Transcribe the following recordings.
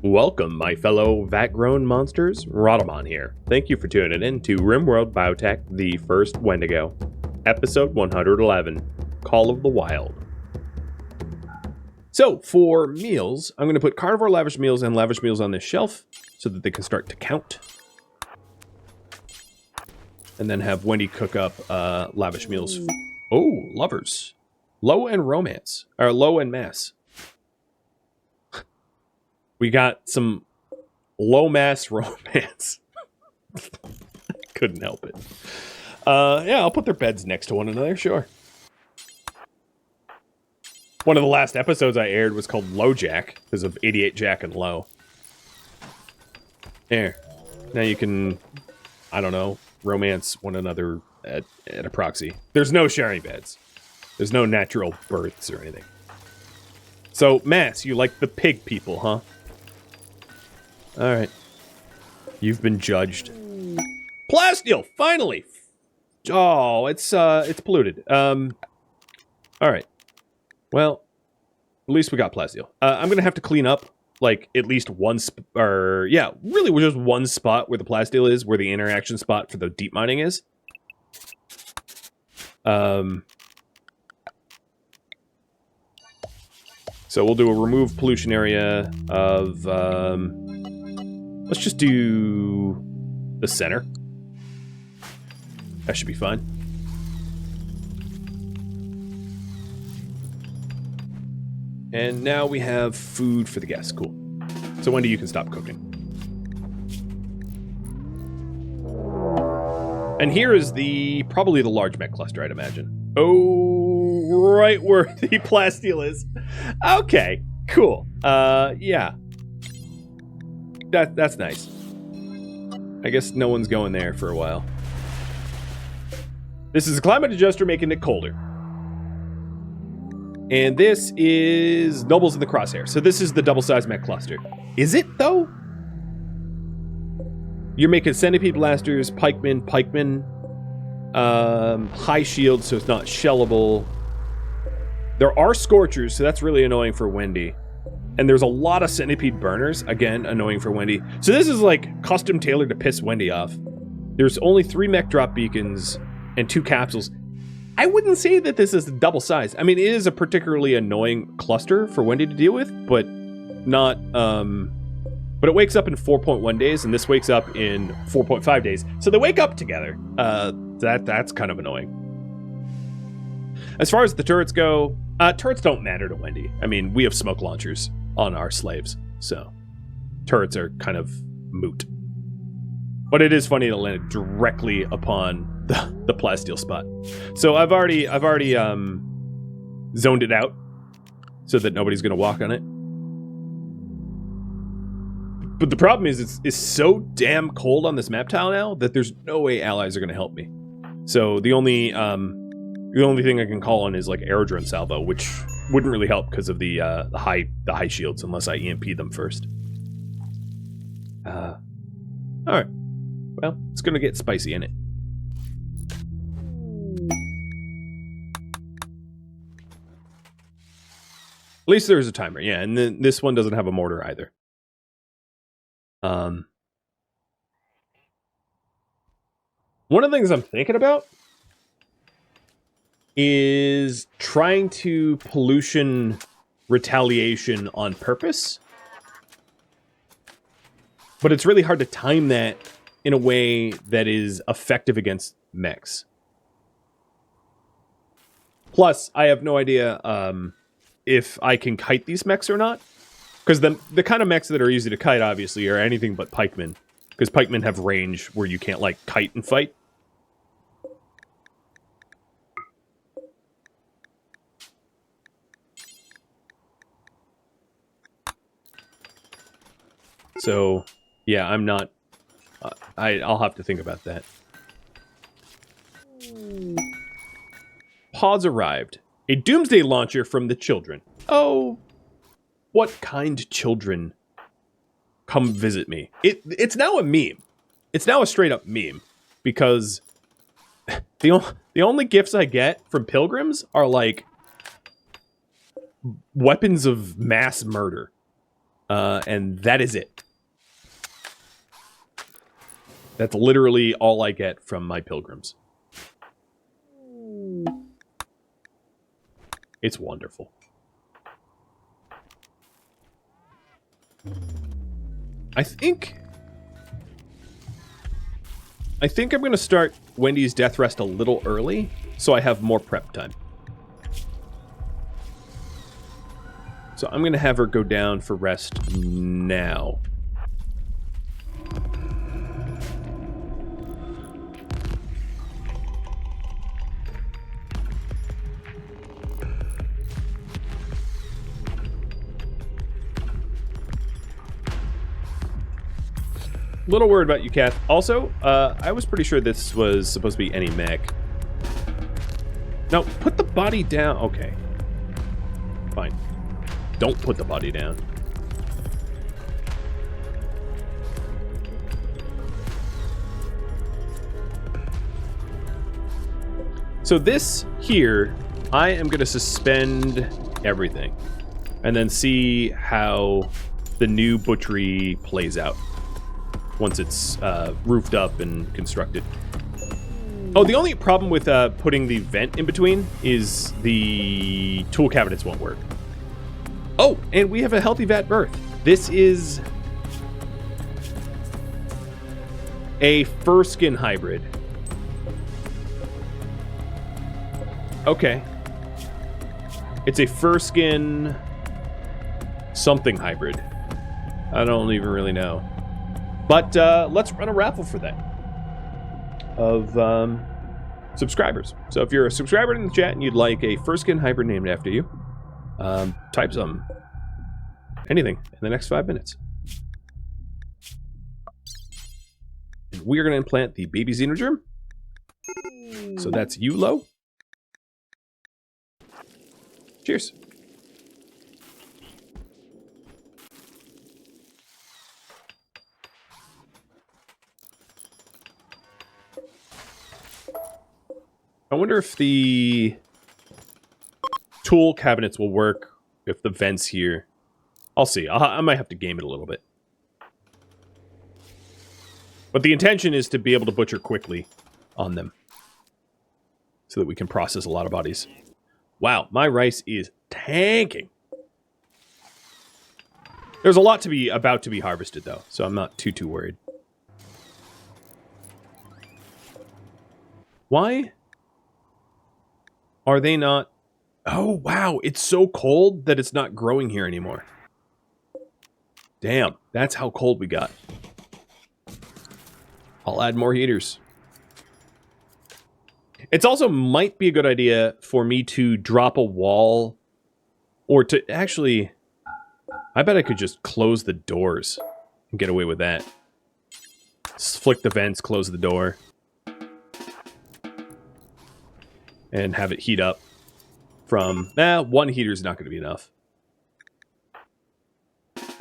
Welcome, my fellow vat-grown monsters. Rhadamant here. Thank you for tuning in to RimWorld Biotech, the first Wendigo, episode 111, Call of the Wild. So, for meals, I'm going to put carnivore lavish meals and lavish meals on this shelf so that they can start to count. And then have Wendy cook up lavish meals. Oh, lovers. Low and romance. Or low and mass. We got some low-mass romance. Couldn't help it. Yeah, I'll put their beds next to one another, sure. One of the last episodes I aired was called Low Jack, because of 88 Jack and Low. There. Now you can, I don't know, romance one another at a proxy. There's no sharing beds. There's no natural births or anything. So, Mass, you like the pig people, huh? Alright. You've been judged. Plasteel! Finally! Oh, it's polluted. Alright. Well, at least we got plasteel. I'm gonna have to clean up, like, at least one really just one spot where the plasteel is, where the interaction spot for the deep mining is. So we'll do a remove pollution area of, let's just do the center. That should be fine. And now we have food for the guests. Cool. So Wendy, you can stop cooking. And here is probably the large mech cluster, I'd imagine. Oh, right where the plasteel is. Okay, cool. Yeah. That's nice. I guess no one's going there for a while. This is a climate adjuster making it colder. And this is Nobles in the Crosshair. So this is the double-sized mech cluster. Is it, though? You're making centipede blasters, pikemen, high shield, so it's not shellable. There are scorchers, so that's really annoying for Wendy. And there's a lot of centipede burners, again, annoying for Wendy. So this is like custom tailored to piss Wendy off. There's only 3 mech drop beacons and 2 capsules. I wouldn't say that this is double size. I mean, it is a particularly annoying cluster for Wendy to deal with, but not, but it wakes up in 4.1 days, and this wakes up in 4.5 days. So they wake up together. That's kind of annoying. As far as the turrets go, turrets don't matter to Wendy. I mean, we have smoke launchers on our slaves, so turrets are kind of moot. But it is funny to land directly upon the plasteel spot. So I've already zoned it out so that nobody's gonna walk on it. But the problem is it's so damn cold on this map tile now that there's no way allies are gonna help me. So the only thing I can call on is like aerodrone salvo, which wouldn't really help because of the high shields unless I EMP them first. All right. Well, it's gonna get spicy in it. At least there's a timer, yeah, and then this one doesn't have a mortar either. One of the things I'm thinking about is trying to pollution retaliation on purpose. But it's really hard to time that in a way that is effective against mechs. Plus, I have no idea if I can kite these mechs or not. Because the kind of mechs that are easy to kite, obviously, are anything but pikemen. Because pikemen have range where you can't, like, kite and fight. So, yeah, I'm not... I'll have to think about that. Pods arrived. A doomsday launcher from the children. Oh, what kind children come visit me? It's now a meme. It's now a straight up meme. Because the only gifts I get from pilgrims are like weapons of mass murder. And that is it. That's literally all I get from my pilgrims. It's wonderful. I think I'm going to start Wendy's death rest a little early, so I have more prep time. So I'm going to have her go down for rest now. Little word about you, Kath. Also, I was pretty sure this was supposed to be any mech. No, put the body down. Okay. Fine. Don't put the body down. So this here, I am going to suspend everything. And then see how the new butchery plays out. Once it's roofed up and constructed. Oh, the only problem with putting the vent in between is the tool cabinets won't work. Oh, and we have a healthy vat birth. This is a fur skin hybrid. Okay. It's a fur skin something hybrid. I don't even really know. But let's run a raffle for that of subscribers. So if you're a subscriber in the chat and you'd like a fur skin hybrid named after you, type some anything in the next 5 minutes. And we are going to implant the baby xenogerm. So that's you, Lo. Cheers. I wonder if the tool cabinets will work if the vents here. I'll see. I might have to game it a little bit. But the intention is to be able to butcher quickly on them. So that we can process a lot of bodies. Wow, my rice is tanking. There's a lot to be about to be harvested though, so I'm not too worried. Why are they not? Oh, wow. It's so cold that it's not growing here anymore. Damn. That's how cold we got. I'll add more heaters. It's also might be a good idea for me to drop a wall. Or to actually... I bet I could just close the doors and get away with that. Just flick the vents, close the door. And have it heat up from... one heater is not going to be enough.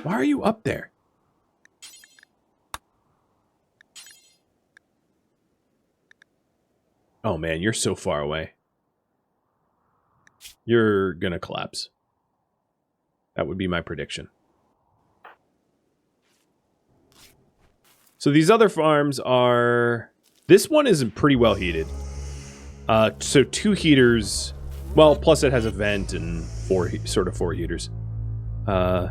Why are you up there? Oh man, you're so far away. You're going to collapse. That would be my prediction. So these other farms are... This one is pretty well heated. So 2 heaters, well, plus it has a vent and 4 heaters. So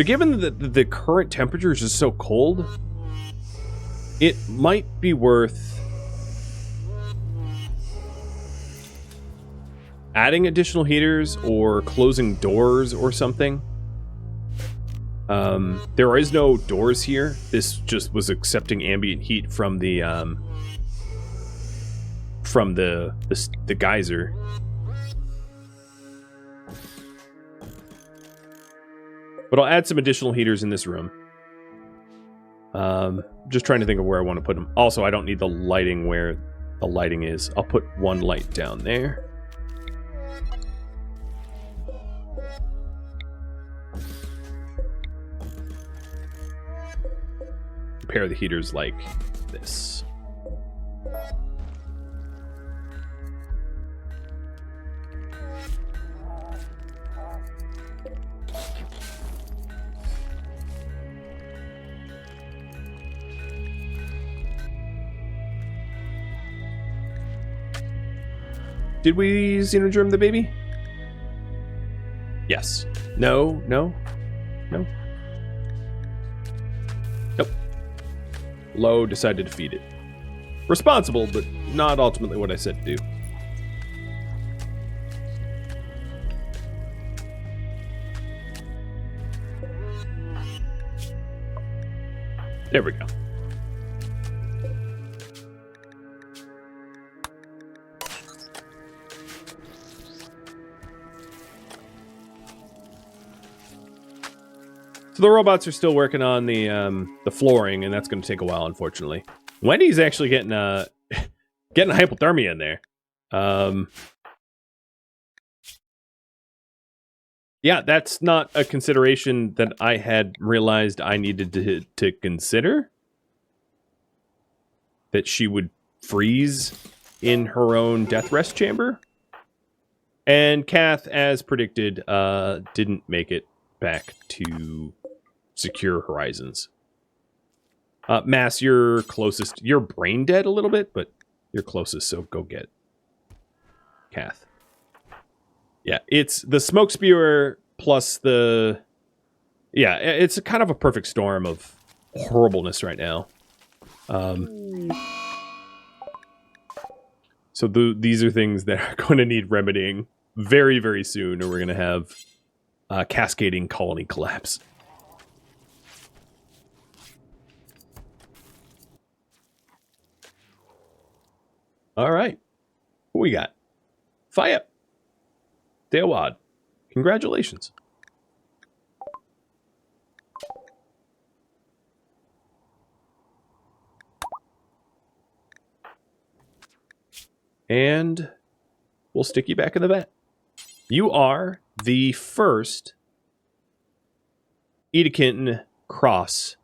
given that the current temperature is just so cold, it might be worth adding additional heaters or closing doors or something. There is no doors here. This just was accepting ambient heat from the geyser. But I'll add some additional heaters in this room. Just trying to think of where I want to put them. Also, I don't need the lighting where the lighting is. I'll put one light down there. Pair the heaters like this. Did we xenogerm the baby? Yes. No, no, no. Nope. Low decided to feed it. Responsible, but not ultimately what I said to do. There we go. So the robots are still working on the flooring, and that's going to take a while, unfortunately. Wendy's actually getting getting hypothermia in there. Yeah, that's not a consideration that I had realized I needed to consider. That she would freeze in her own death rest chamber. And Kath, as predicted, didn't make it back to secure horizons. Mass, you're closest. You're brain dead a little bit, but you're closest, so go get Kath. Yeah, it's the smoke spewer plus the... Yeah, it's a kind of a perfect storm of horribleness right now. So these are things that are going to need remedying very, very soon, or we're going to have cascading colony collapse. All right. What we got? Fire. Dewad. Congratulations. And we'll stick you back in the vat. You are the first Edekin cross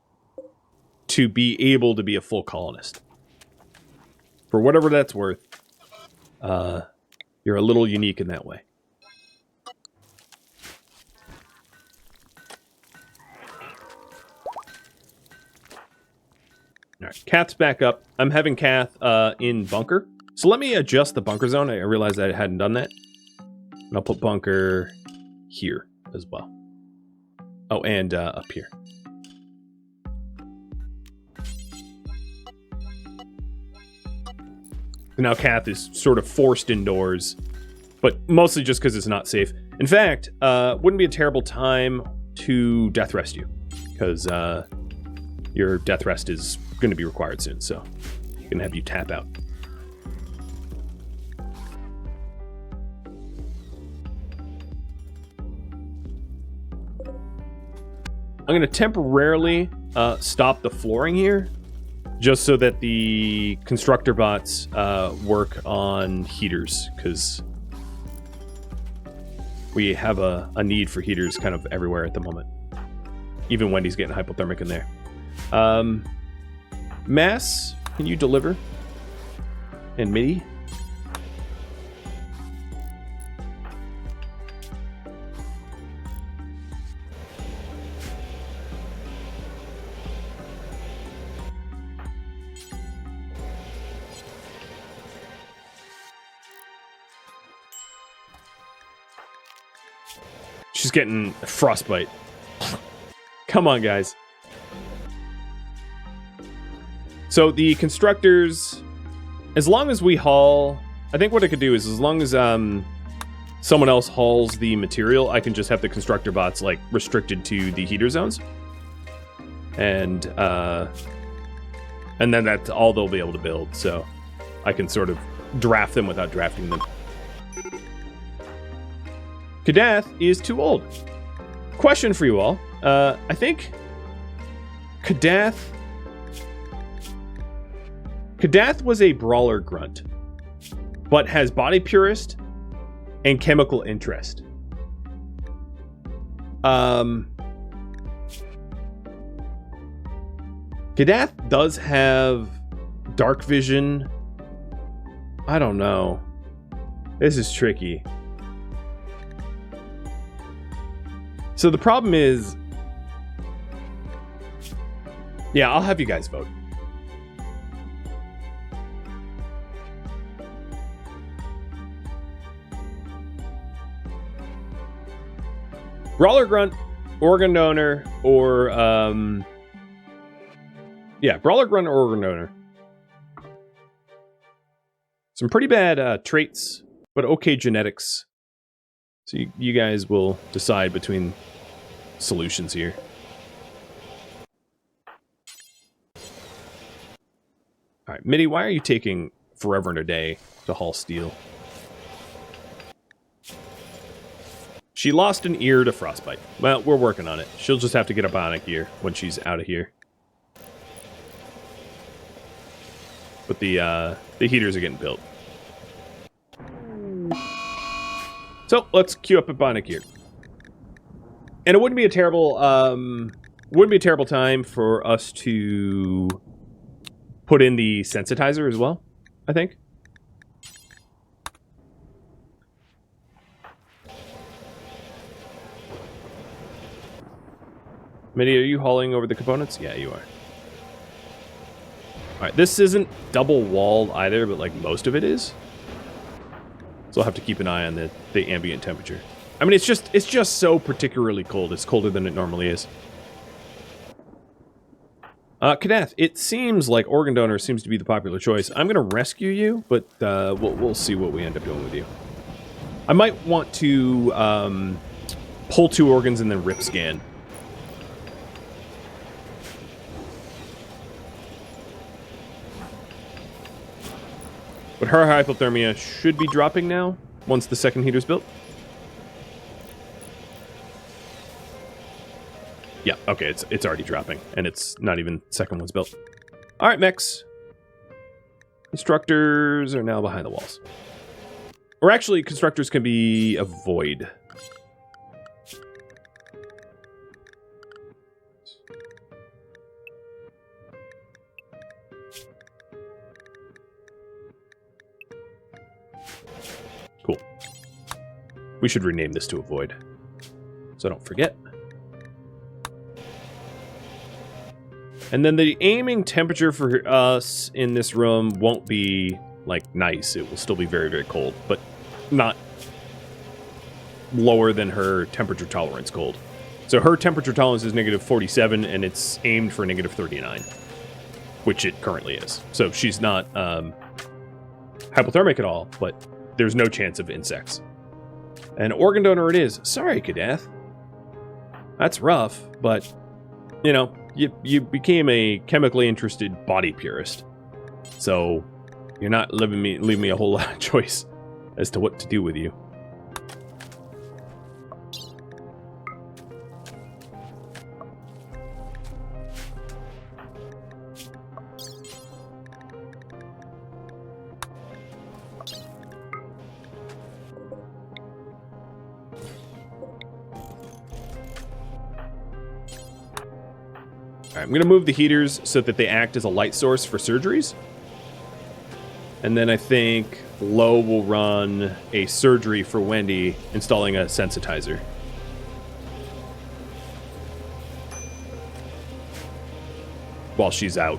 to be able to be a full colonist. For whatever that's worth, you're a little unique in that way. All right, Kath's back up. I'm having Kath in bunker. So let me adjust the bunker zone. I realized I hadn't done that. And I'll put bunker here as well. Oh, and up here. Now Kath is sort of forced indoors, but mostly just because it's not safe. In fact, wouldn't be a terrible time to death rest you, because your death rest is going to be required soon, so I'm going to have you tap out. I'm going to temporarily stop the flooring here, just so that the constructor bots work on heaters, because we have a need for heaters kind of everywhere at the moment. Even Wendy's getting hypothermic in there. Mass, can you deliver? And MIDI? She's getting frostbite. Come on, guys. So the constructors, as long as we haul, I think what I could do is, as long as someone else hauls the material, I can just have the constructor bots like restricted to the heater zones, and then that's all they'll be able to build. So I can sort of draft them without drafting them. Kadath is too old. Question for you all. I think Kadath was a brawler grunt, but has body purist and chemical interest. Kadath does have dark vision. I don't know. This is tricky. So the problem is... Yeah, I'll have you guys vote. Brawler Grunt, Organ Donor, or yeah, Brawler Grunt or Organ Donor. Some pretty bad traits, but okay genetics. So you guys will decide between solutions here. All right, Mitty, why are you taking forever and a day to haul steel? She lost an ear to frostbite. Well, we're working on it. She'll just have to get a bionic ear when she's out of here. But the heaters are getting built. So let's queue up a bionic ear. And it wouldn't be a terrible time for us to put in the sensitizer as well, I think. Mitty, are you hauling over the components? Yeah, you are. Alright, this isn't double walled either, but like most of it is. So I'll have to keep an eye on the ambient temperature. I mean, it's just so particularly cold. It's colder than it normally is. Kadath, it seems like organ donor seems to be the popular choice. I'm going to rescue you, but we'll see what we end up doing with you. I might want to pull 2 organs and then rip scan. But her hypothermia should be dropping now, once the second heater's built. Yeah, okay, it's already dropping, and it's not even second one's built. Alright, mechs. Constructors are now behind the walls. Or actually, constructors can be a void. Cool. We should rename this to a void, so I don't forget. And then the aiming temperature for us in this room won't be, like, nice. It will still be very, very cold, but not lower than her temperature tolerance cold. So her temperature tolerance is -47, and it's aimed for -39, which it currently is. So she's not hypothermic at all, but there's no chance of insects. And organ donor it is. Sorry, Kadath. That's rough, but, you know, you became a chemically interested body purist. So you're not leaving me a whole lot of choice as to what to do with you. I'm going to move the heaters so that they act as a light source for surgeries. And then I think Low will run a surgery for Wendy, installing a sensitizer. While she's out.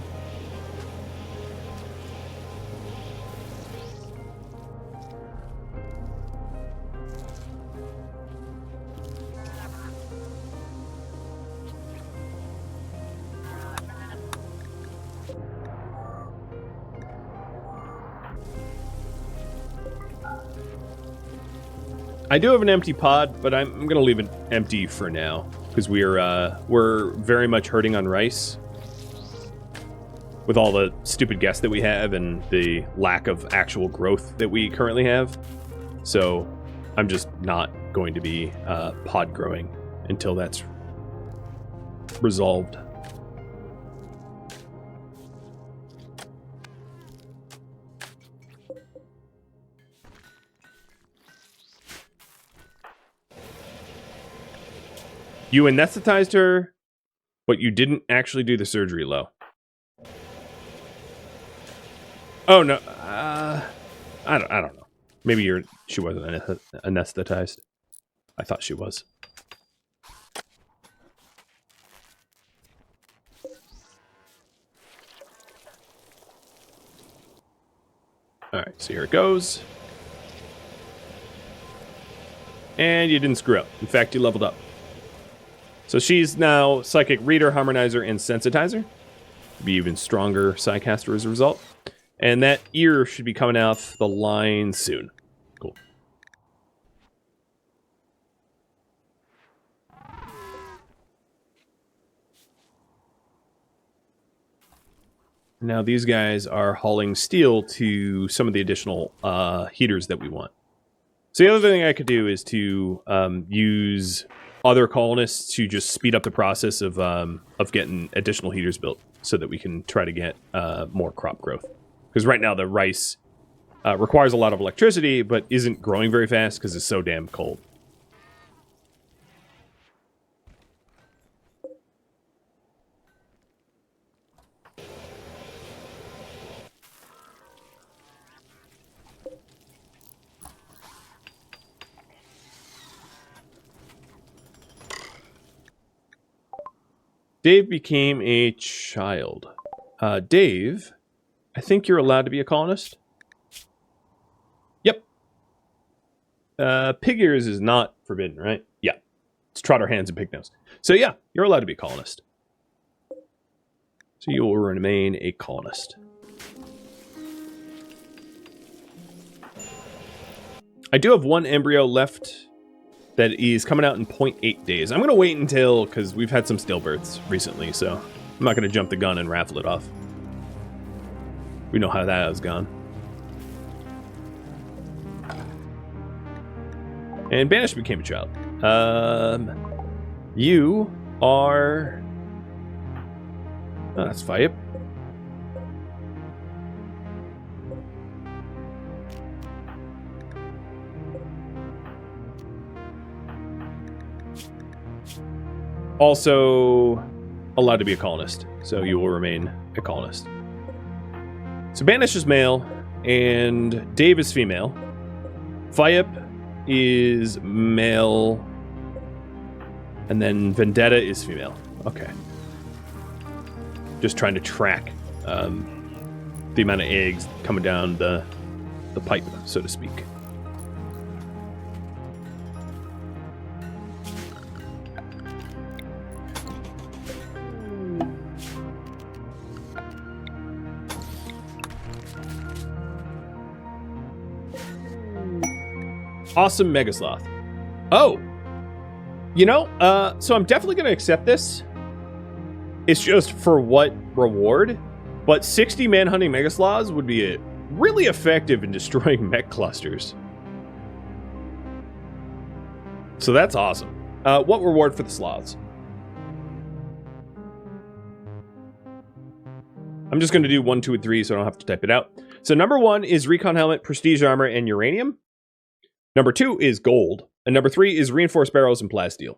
I do have an empty pod, but I'm going to leave it empty for now because we're very much hurting on rice with all the stupid guests that we have and the lack of actual growth that we currently have. So I'm just not going to be pod growing until that's resolved. You anesthetized her, but you didn't actually do the surgery, Low. Oh no, I don't know. Maybe she wasn't anesthetized. I thought she was. All right, so here it goes. And you didn't screw up. In fact, you leveled up. So she's now Psychic Reader, Harmonizer, and Sensitizer. Be even stronger Psycaster as a result. And that ear should be coming off the line soon. Cool. Now these guys are hauling steel to some of the additional heaters that we want. So the other thing I could do is to use other colonists to just speed up the process of getting additional heaters built so that we can try to get more crop growth. Because right now the rice requires a lot of electricity, but isn't growing very fast because it's so damn cold. Dave became a child. Dave, I think you're allowed to be a colonist. Yep. Pig ears is not forbidden, right? Yeah. It's trotter hands and pig nose. So yeah, you're allowed to be a colonist. So you will remain a colonist. I do have one embryo left that is coming out in 0.8 days. I'm going to wait until, because we've had some stillbirths recently, so I'm not going to jump the gun and raffle it off. We know how that has gone. And Banished became a child. You are... Oh, that's Fayep. Also allowed to be a colonist, so you will remain a colonist. So Banish is male, and Dave is female. Fayep is male, and then Vendetta is female. Okay. Just trying to track the amount of eggs coming down the pipe, so to speak. Awesome Mega Sloth. Oh! You know, so I'm definitely going to accept this. It's just for what reward? But 60 manhunting Mega Sloths would be really effective in destroying mech clusters. So that's awesome. What reward for the sloths? I'm just going to do 1, 2, and 3 so I don't have to type it out. So number 1 is Recon Helmet, Prestige Armor, and Uranium. Number 2 is Gold. And number 3 is Reinforced Barrels and Plasteel.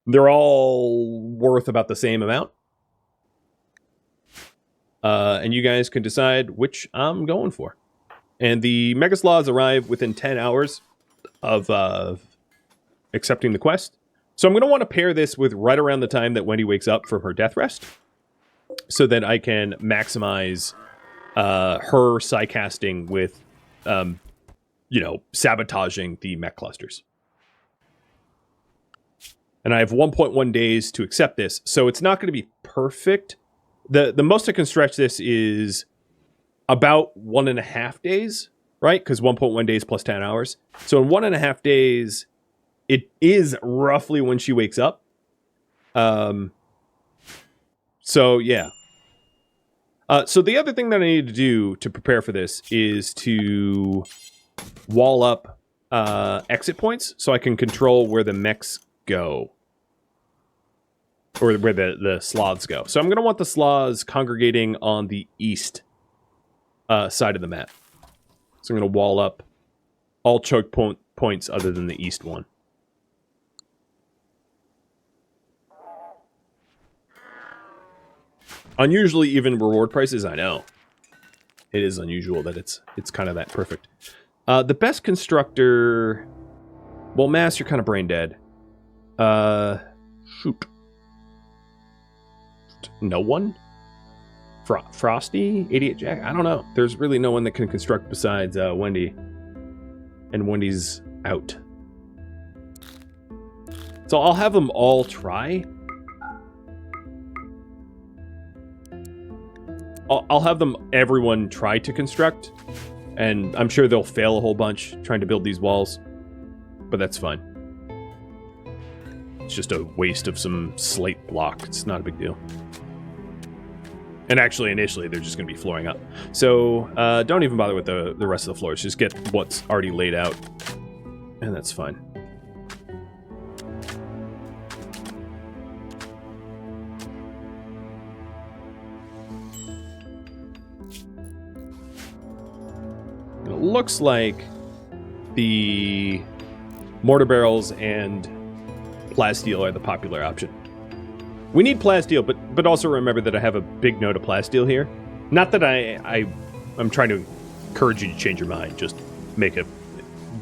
They're all worth about the same amount. And you guys can decide which I'm going for. And the Mega Sloths arrive within 10 hours of accepting the quest. So I'm going to want to pair this with right around the time that Wendy wakes up from her death rest, so that I can maximize her psycasting with, you know, sabotaging the mech clusters. And I have 1.1 days to accept this, so it's not going to be perfect. The most I can stretch this is about 1.5 days, right? Because 1.1 days plus 10 hours. So in 1.5 days, it is roughly when she wakes up. So yeah. So the other thing that I need to do to prepare for this is to wall up exit points so I can control where the mechs go. Or where the sloths go. So I'm going to want the sloths congregating on the east side of the map. So I'm going to wall up all choke points other than the east one. Unusually even reward prices, I know. It is unusual that it's kind of that perfect. The best constructor... Well, Mass, you're kind of brain dead. Shoot. No one? Frosty? 88 Jack? I don't know. There's really no one that can construct besides Wendy. And Wendy's out. It's So I'll have them all try. I'll have everyone try to construct, and I'm sure they'll fail a whole bunch trying to build these walls, but that's fine. It's just a waste of some slate block. It's not a big deal. And actually, initially, they're just going to be flooring up. So don't even bother with the rest of the floors. Just get what's already laid out, and that's fine. It looks like the mortar barrels and plasteel are the popular option. We need plasteel, but also remember that I have a big note of plasteel here. Not that I'm trying to encourage you to change your mind. Just make a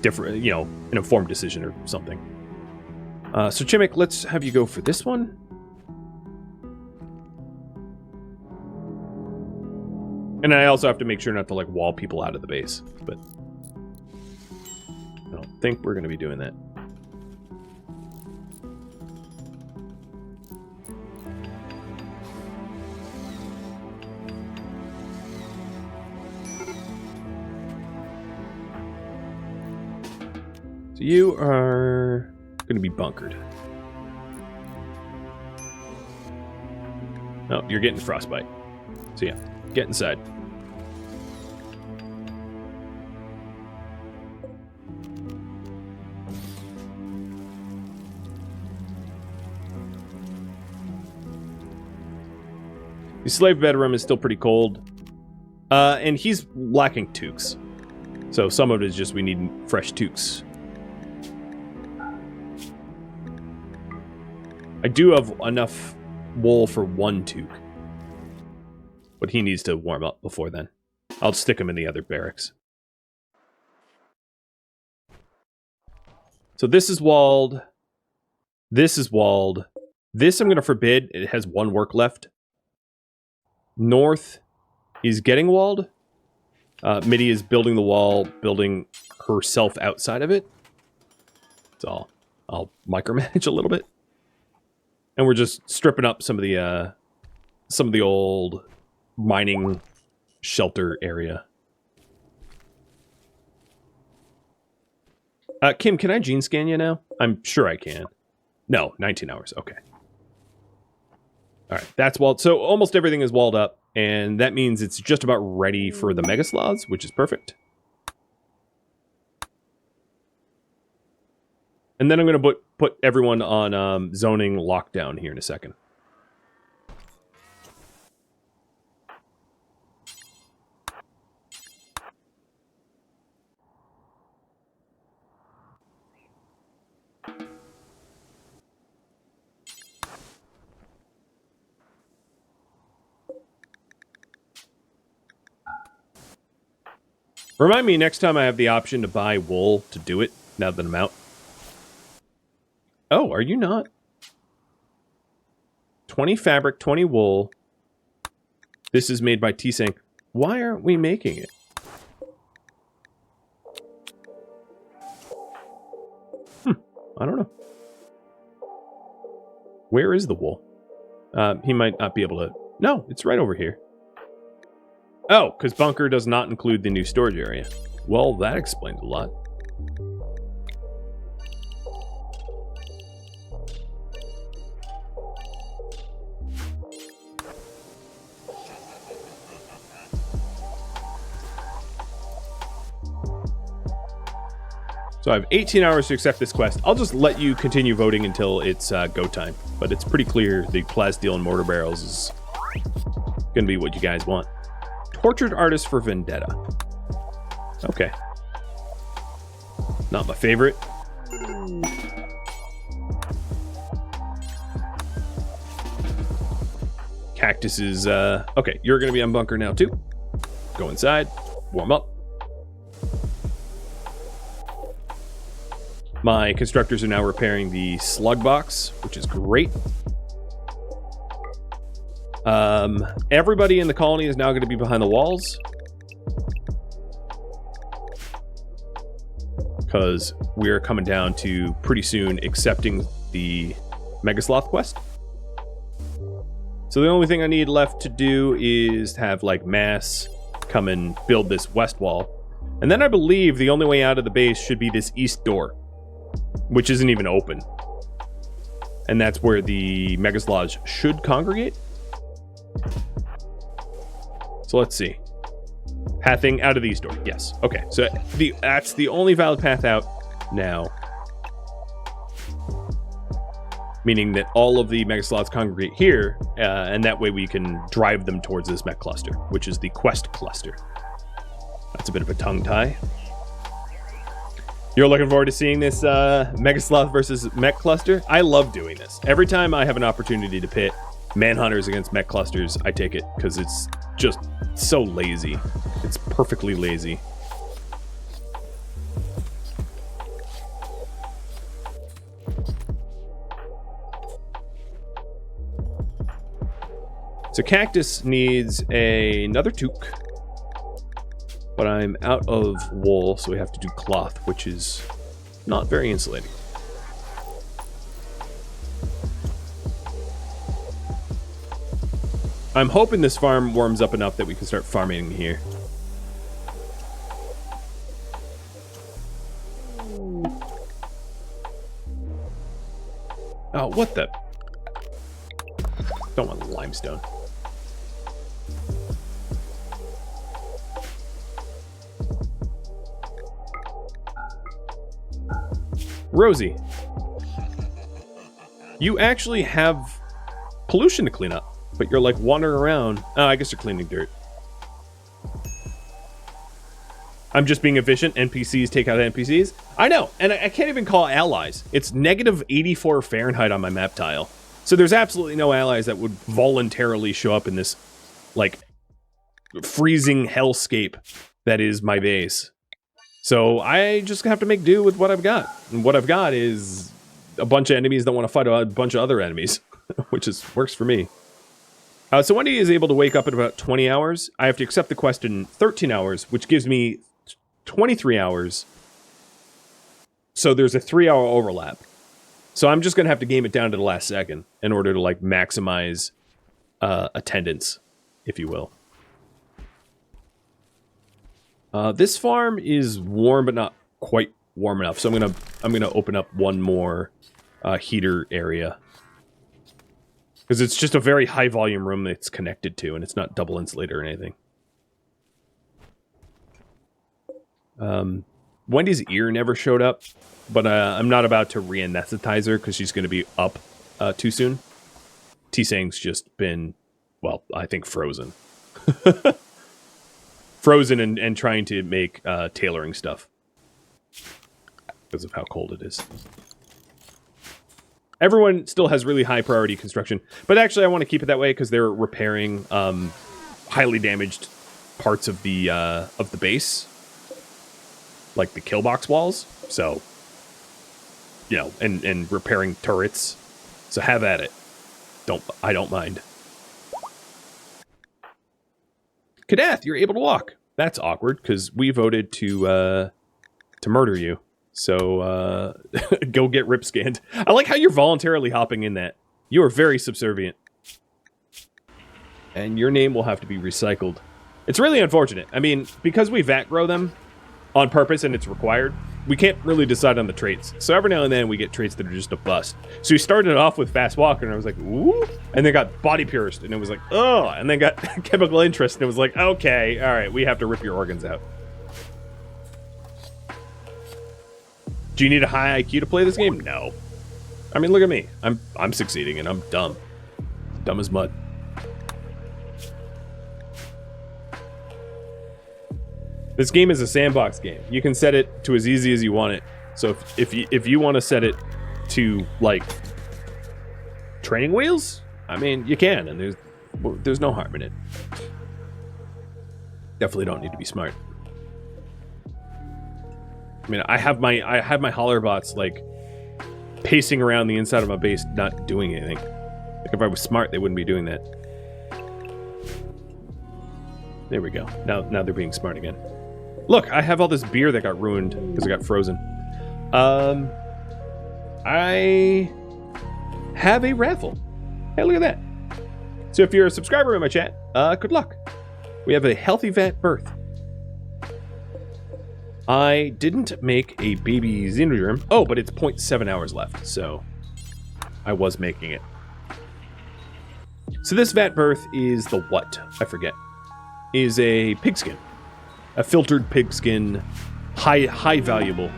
different, an informed decision or something. So Chimmick, let's have you go for this one. And I also have to make sure not to wall people out of the base, but I don't think we're going to be doing that. So you are going to be bunkered. Oh, you're getting frostbite. So yeah, get inside. The slave bedroom is still pretty cold. And he's lacking toques. So some of it is just we need fresh toques. I do have enough wool for one toque. But he needs to warm up before then. I'll stick him in the other barracks. So this is walled. This is walled. This I'm going to forbid. It has one work left. North is getting walled. Midi is building the wall, building herself outside of it. So I'll micromanage a little bit. And we're just stripping up some of the old mining shelter area. Kim, can I gene scan you now? I'm sure I can. No, 19 hours. Okay. All right, that's walled. So almost everything is walled up, and that means it's just about ready for the mega sloths, which is perfect. And then I'm going to put everyone on zoning lockdown here in a second. Remind me next time I have the option to buy wool to do it, now that I'm out. Oh, are you not? 20 fabric, 20 wool. This is made by T-Sync. Why aren't we making it? I don't know. Where is the wool? He might not be able to... No, it's right over here. Oh, because bunker does not include the new storage area. Well, that explains a lot. So I have 18 hours to accept this quest. I'll just let you continue voting until it's go time. But it's pretty clear the plasteel and mortar barrels is going to be what you guys want. Tortured artist for vendetta. Okay. Not my favorite. Cactus is, okay, you're going to be on bunker now too. Go inside. Warm up. My constructors are now repairing the slug box, which is great. Everybody in the colony is now going to be behind the walls. Because we're coming down to pretty soon accepting the Megasloth quest. So the only thing I need left to do is have like Mass come and build this west wall. And then I believe the only way out of the base should be this east door, which isn't even open. And that's where the Megasloths should congregate. So let's see. Pathing out of these doors. Yes. Okay. So that's the only valid path out now. Meaning that all of the Megasloths congregate here, and that way we can drive them towards this mech cluster, which is the quest cluster. That's a bit of a tongue tie. You're looking forward to seeing this Megasloth versus mech cluster? I love doing this. Every time I have an opportunity to pit manhunters against mech clusters, I take it because it's just so lazy. It's perfectly lazy. So Cactus needs another toque, but I'm out of wool, so we have to do cloth, which is not very insulating. I'm hoping this farm warms up enough that we can start farming here. Oh, what the? Don't want the limestone. Rosie, you actually have pollution to clean up, but you're like wandering around. Oh, I guess you're cleaning dirt. I'm just being efficient. NPCs take out NPCs. I know, and I can't even call allies. It's negative 84 Fahrenheit on my map tile. So there's absolutely no allies that would voluntarily show up in this, like, freezing hellscape that is my base. So I just have to make do with what I've got. And what I've got is a bunch of enemies that want to fight a bunch of other enemies, which works for me. So Wendy is able to wake up in about 20 hours. I have to accept the quest in 13 hours, which gives me 23 hours. So there's a 3-hour overlap. So I'm just going to have to game it down to the last second in order to, like, maximize attendance, if you will. This farm is warm, but not quite warm enough. So I'm gonna open up one more heater area because it's just a very high volume room that it's connected to, and it's not double insulated or anything. Wendy's ear never showed up, but I'm not about to re-anesthetize her because she's going to be up too soon. T-Sang's just been, well, I think frozen. Frozen and trying to make tailoring stuff because of how cold it is. Everyone still has really high priority construction, but actually I want to keep it that way because they're repairing highly damaged parts of the base, like the kill box walls. So, you know, and repairing turrets. So have at it. I don't mind. Kadath, you're able to walk. That's awkward because we voted to murder you. So go get rip scanned. I like how you're voluntarily hopping in that. You are very subservient. And your name will have to be recycled. It's really unfortunate. I mean, because we vat grow them on purpose and it's required, we can't really decide on the traits. So every now and then we get traits that are just a bust. So we started off with fast walker and I was like, ooh, and then got body pierced and it was like, oh, and then got chemical interest and it was like, okay, all right, we have to rip your organs out. Do you need a high IQ to play this game? No. I mean, look at me. I'm succeeding and I'm dumb. Dumb as mud. This game is a sandbox game. You can set it to as easy as you want it. So if you want to set it to, like, training wheels, I mean, you can, and there's no harm in it. Definitely don't need to be smart. I mean, I have my holler bots, like, pacing around the inside of my base, not doing anything. Like, if I was smart, they wouldn't be doing that. There we go. Now they're being smart again. Look, I have all this beer that got ruined because it got frozen. I have a raffle. Hey, look at that. So if you're a subscriber in my chat, good luck. We have a healthy vat birth. I didn't make a baby xenogerm. Oh, but it's 0.7 hours left, so I was making it. So this vat birth is the what? I forget. Is a pigskin. A filtered pigskin. High valuable.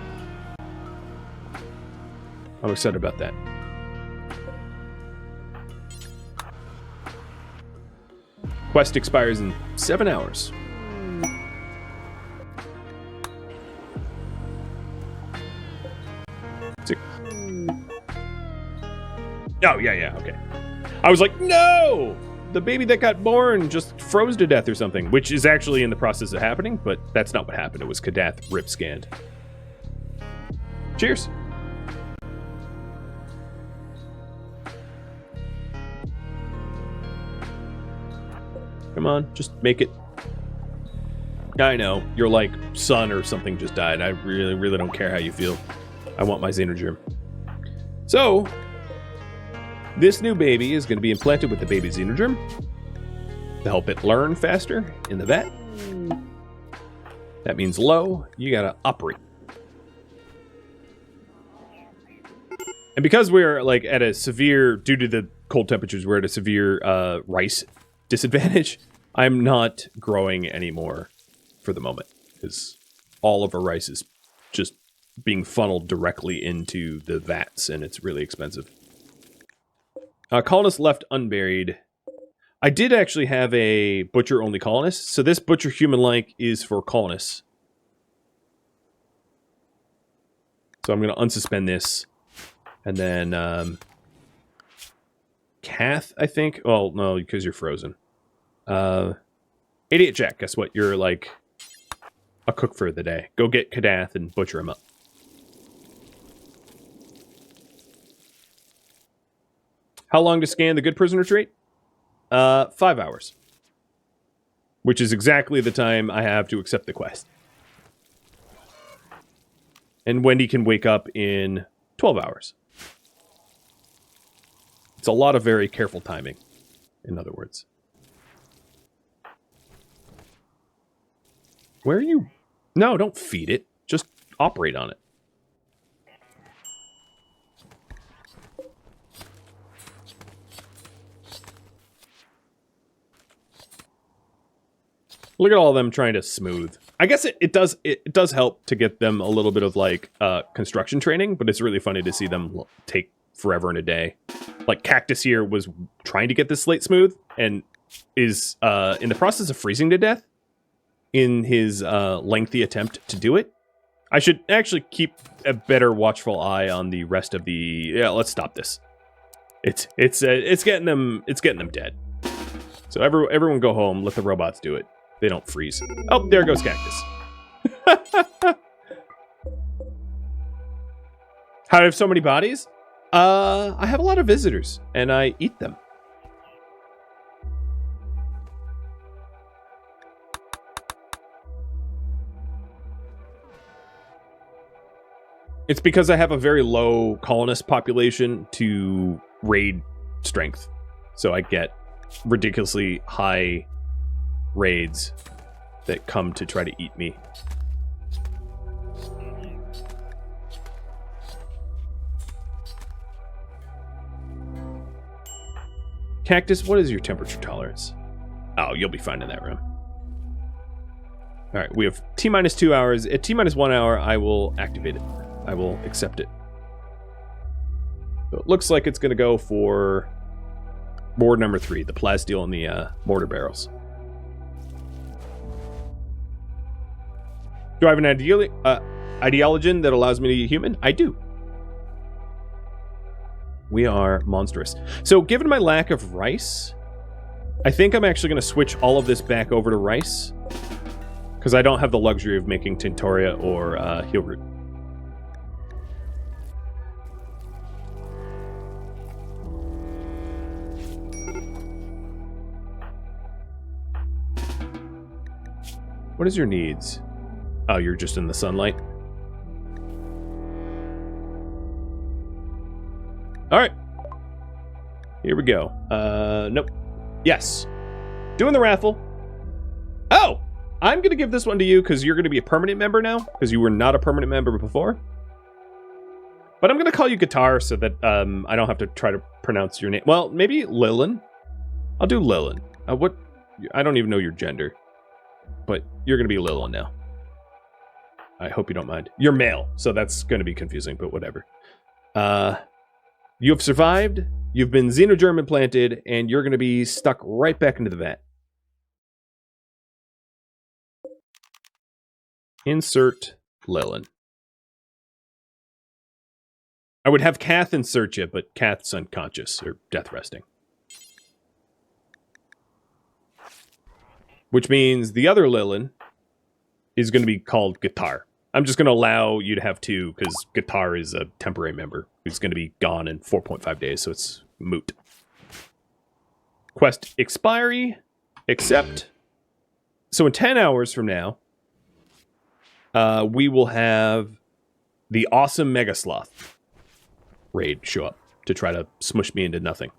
I'm excited about that. Quest expires in 7 hours. Oh, yeah, okay. I was like, no! The baby that got born just froze to death or something, which is actually in the process of happening, but that's not what happened. It was Kadath rip scanned. Cheers. Come on, just make it. I know, your like son or something just died. I really don't care how you feel. I want my xenogerm. So, this new baby is going to be implanted with the baby xenogerm to help it learn faster in the vat. That means low, you gotta operate. And because we're like at a severe, due to the cold temperatures, we're at a severe rice disadvantage, I'm not growing anymore for the moment, because all of our rice is just being funneled directly into the vats, and it's really expensive. Colonists left unburied. I did actually have a butcher-only colonist, so this butcher human-like is for colonists. So I'm going to unsuspend this, and then Kath, I think. Well, no, because you're frozen. Idiot Jack, guess what? You're like a cook for the day. Go get Kadath and butcher him up. How long to scan the good prisoner trait? 5 hours. Which is exactly the time I have to accept the quest. And Wendy can wake up in 12 hours. It's a lot of very careful timing, in other words. Where are you? No, don't feed it. Just operate on it. Look at all of them trying to smooth. I guess it does help to get them a little bit of like construction training, but it's really funny to see them take forever and a day. Like Cactus here was trying to get this slate smooth and is in the process of freezing to death in his lengthy attempt to do it. I should actually keep a better watchful eye on the rest of the. Yeah, let's stop this. It's getting them dead. So everyone go home. Let the robots do it. They don't freeze. Oh, there goes Cactus. How do I have so many bodies? I have a lot of visitors, and I eat them. It's because I have a very low colonist population to raid strength. So I get ridiculously high raids that come to try to eat me. Cactus, what is your temperature tolerance? Oh, you'll be fine in that room. All right, we have T-minus 2 hours. At T-minus 1 hour, I will activate it. I will accept it. So it looks like it's going to go for board number 3, the plasteel and the mortar barrels. Do I have an ideologen that allows me to be human? I do. We are monstrous. So given my lack of rice, I think I'm actually going to switch all of this back over to rice, because I don't have the luxury of making Tintoria or heel root. What is your needs? Oh, you're just in the sunlight. All right. Here we go. Nope. Yes. Doing the raffle. Oh! I'm going to give this one to you because you're going to be a permanent member now, because you were not a permanent member before. But I'm going to call you Guitar so that I don't have to try to pronounce your name. Well, maybe Lilin. I'll do Lilin. What? I don't even know your gender. But you're going to be Lilin now. I hope you don't mind. You're male, so that's going to be confusing, but whatever. You have survived, you've been xenogerm implanted, and you're going to be stuck right back into the vat. Insert Lilin. I would have Kath insert you, but Kath's unconscious, or death resting. Which means the other Lilin is going to be called Guitar. I'm just going to allow you to have two, because Guitar is a temporary member who's going to be gone in 4.5 days, so it's moot. Quest expiry, accept. So in 10 hours from now, we will have the awesome Mega Sloth raid show up to try to smush me into nothing.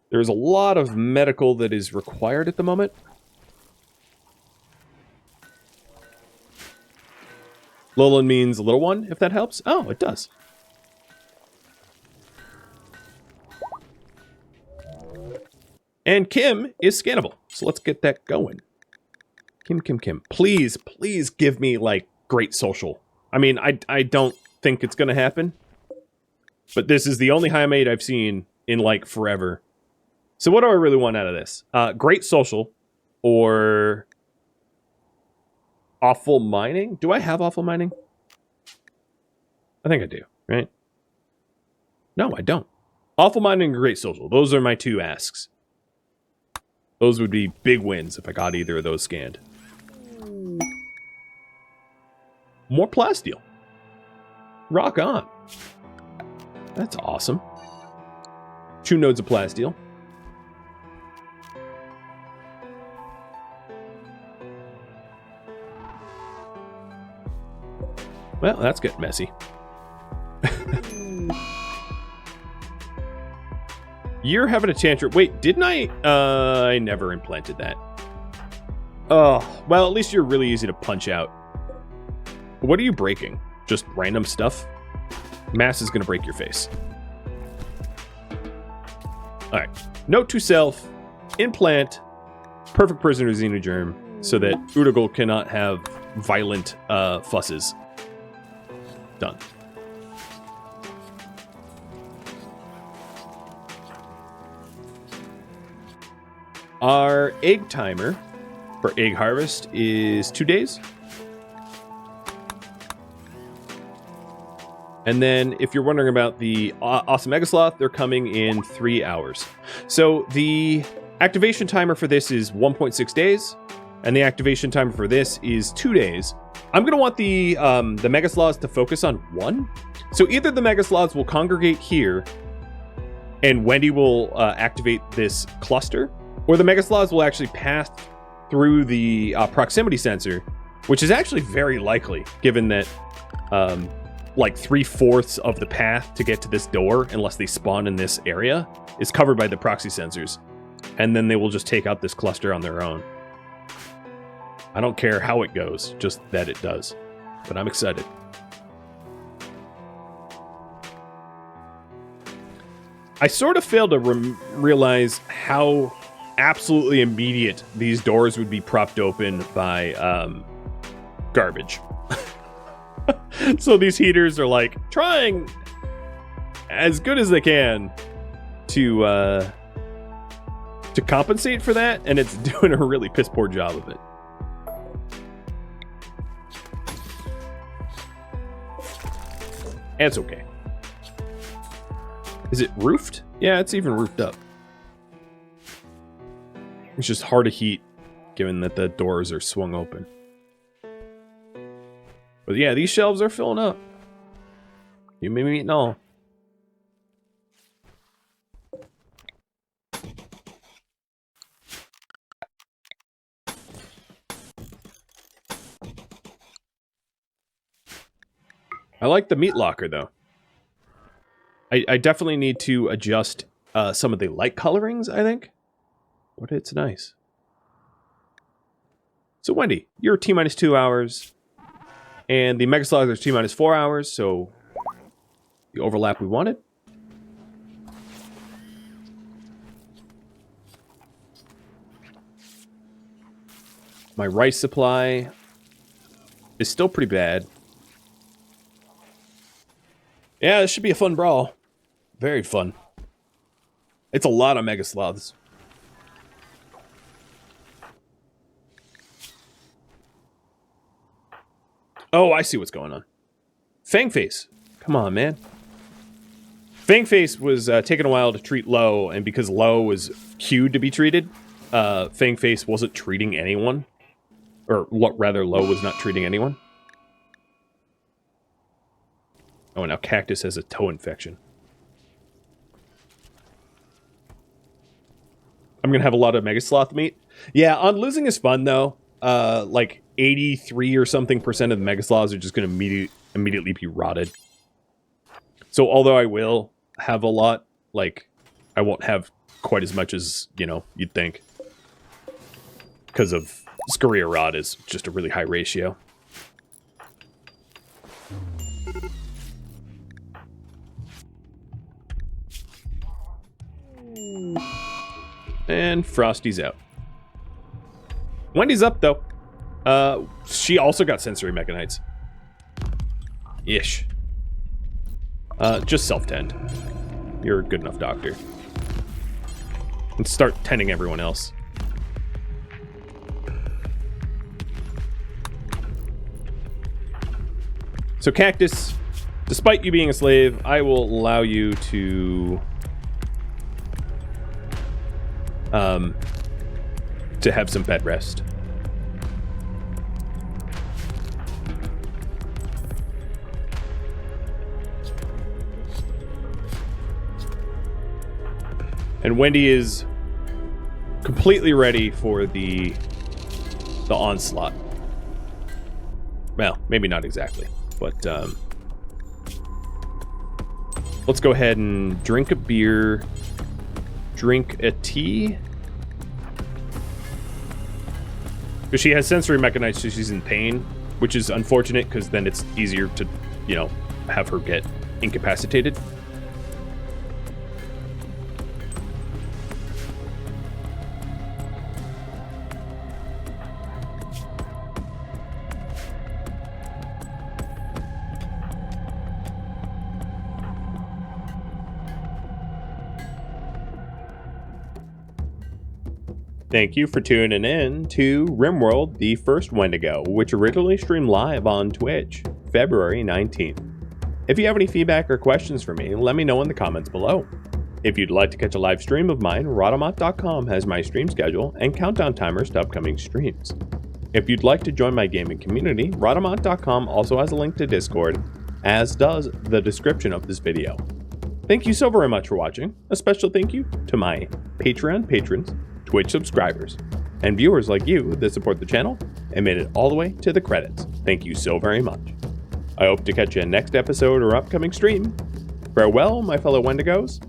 There's a lot of medical that is required at the moment. Lilin means little one, if that helps. Oh, it does. And Kim is scannable, so let's get that going. Kim. Please give me, like, great social. I mean, I don't think it's going to happen. But this is the only high mate I've seen in, like, forever. So what do I really want out of this? Great social or awful mining? Do I have awful mining? I think I do, right? No, I don't. Awful mining and great social. Those are my two asks. Those would be big wins if I got either of those scanned. More plasteel. Rock on. That's awesome. 2 nodes of plasteel. Well, that's getting messy. You're having a tantrum. Wait, didn't I? I never implanted that. Oh, well, at least you're really easy to punch out. What are you breaking? Just random stuff? Mass is going to break your face. Alright. Note to self. Implant. Perfect prisoner xenogerm. So that Udagal cannot have violent fusses. Done. Our egg timer for egg harvest is 2 days. And then if you're wondering about the awesome Mega Sloth, they're coming in 3 hours. So the activation timer for this is 1.6 days, and the activation timer for this is 2 days. I'm going to want the Mega Sloths to focus on 1. So either the Mega Sloths will congregate here, and Wendy will activate this cluster, or the Mega Sloths will actually pass through the proximity sensor, which is actually very likely, given that like 3/4 of the path to get to this door, unless they spawn in this area, is covered by the proxy sensors. And then they will just take out this cluster on their own. I don't care how it goes, just that it does. But I'm excited. I sort of failed to realize how absolutely immediate these doors would be propped open by garbage. So these heaters are like trying as good as they can to compensate for that, and it's doing a really piss poor job of it. And it's okay. Is it roofed? Yeah, it's even roofed up. It's just hard to heat, given that the doors are swung open. But yeah, these shelves are filling up. You may be eating all. I like the meat locker, though. I definitely need to adjust some of the light colorings, I think. But it's nice. So, Wendy, you're T-minus 2 hours. And the Mega Sloths are T-minus 4 hours, so the overlap we wanted. My rice supply is still pretty bad. Yeah, this should be a fun brawl. Very fun. It's a lot of Mega Sloths. Oh, I see what's going on. Fangface. Come on, man. Fangface was taking a while to treat Low, and because Low was queued to be treated, Fangface wasn't treating anyone. Or rather, Low was not treating anyone. Oh, now Cactus has a toe infection. I'm going to have a lot of Mega Sloth meat. Yeah, on losing is fun, though. Like 83 or something % of the Mega Sloths are just going to immediately be rotted. So although I will have a lot, like, I won't have quite as much as, you know, you'd think. Because of Scurrier Rot is just a really high ratio. And Frosty's out. Wendy's up, though. She also got sensory mechanites. Ish. Just self-tend. You're a good enough doctor. And start tending everyone else. So, Cactus, despite you being a slave, I will allow you to have some bed rest. And Wendy is completely ready for the onslaught. Well, maybe not exactly, but let's go ahead and drink a beer, drink a tea. Because she has sensory mechanites, so she's in pain, which is unfortunate because then it's easier to, you know, have her get incapacitated. Thank you for tuning in to RimWorld, the first Wendigo, which originally streamed live on Twitch, February 19th. If you have any feedback or questions for me, let me know in the comments below. If you'd like to catch a live stream of mine, Rhadamant.com has my stream schedule and countdown timers to upcoming streams. If you'd like to join my gaming community, Rhadamant.com also has a link to Discord, as does the description of this video. Thank you so very much for watching. A special thank you to my Patreon patrons, Twitch subscribers, and viewers like you that support the channel and made it all the way to the credits. Thank you so very much. I hope to catch you in next episode or upcoming stream. Farewell, my fellow Wendigos,